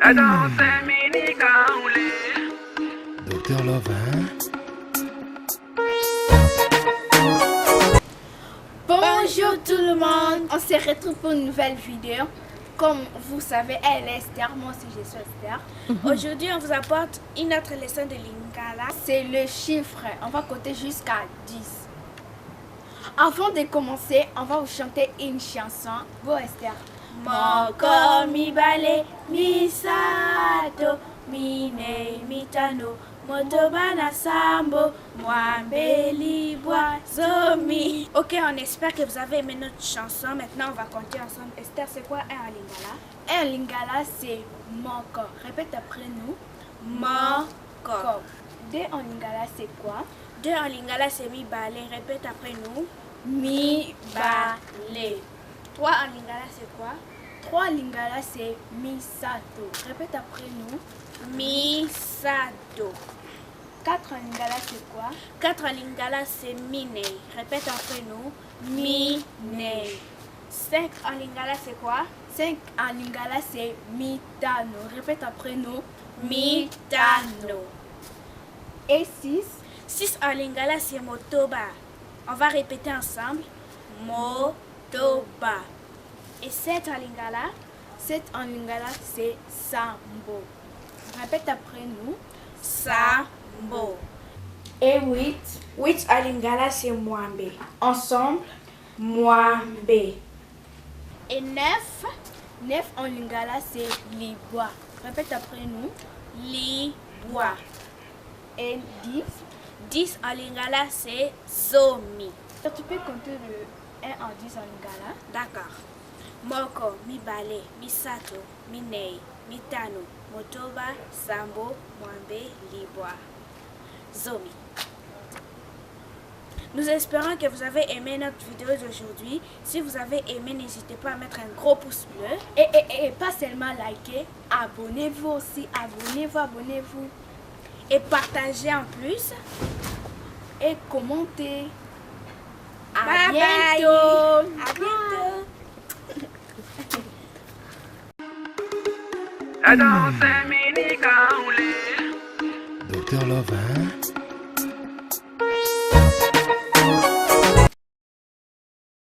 La danse est mini kaoulé. Docteur Love, hein? Bonjour tout le monde, on se retrouve pour une nouvelle vidéo. Comme vous savez, elle est Esther, moi aussi je suis Esther. Aujourd'hui, on vous apporte une autre leçon de Lingala. C'est le chiffre, on va compter jusqu'à 10. Avant de commencer, on va vous chanter une chanson. Go Esther. Moko mi bale mi sato mi ne mi tano motoba na sambo mwambe libwa zomi. Ok, on espère que vous avez aimé notre chanson. Maintenant, on va compter ensemble. Esther, c'est quoi un en Lingala? Un lingala c'est moko. Répète après nous. Moko. Deux en lingala c'est quoi? Deux en Lingala, c'est mi bale. Répète après nous. Mi Bale. Trois en Lingala, c'est quoi? Trois lingala c'est misato. Répète après nous. Mi sato. Quatre en lingala c'est quoi? Quatre en Lingala, c'est mine. Répète après nous. Mine. Cinq en Lingala, c'est quoi? 5 en lingala c'est mitano. Répète après nous. Mitano. Et 6. Six en Lingala, c'est motoba. On va répéter ensemble. Motoba. Et sept en Lingala? 7 en lingala c'est sambo. Répète après nous. Sambo. Et 8. Huit en Lingala, c'est mwambe. Ensemble. Mwambe. Et neuf? 9 en lingala c'est libwa. Répète après nous. Libwa. Et 10. 10 en Lingala, c'est zomi. Tu peux compter le 1 en 10 en lingala. D'accord. Moko, mi bale, mi sato, mi nei, mi tano, motoba, sambo, mwambe, libwa, zomi. Nous espérons que vous avez aimé notre vidéo d'aujourd'hui. Si vous avez aimé, n'hésitez pas à mettre un gros pouce bleu. Et pas seulement liker, abonnez-vous aussi. Abonnez-vous. Et partagez en plus. Et commentez. À Bye bientôt. bye. À bientôt. La danse est mini kaoulé. Docteur Love, hein?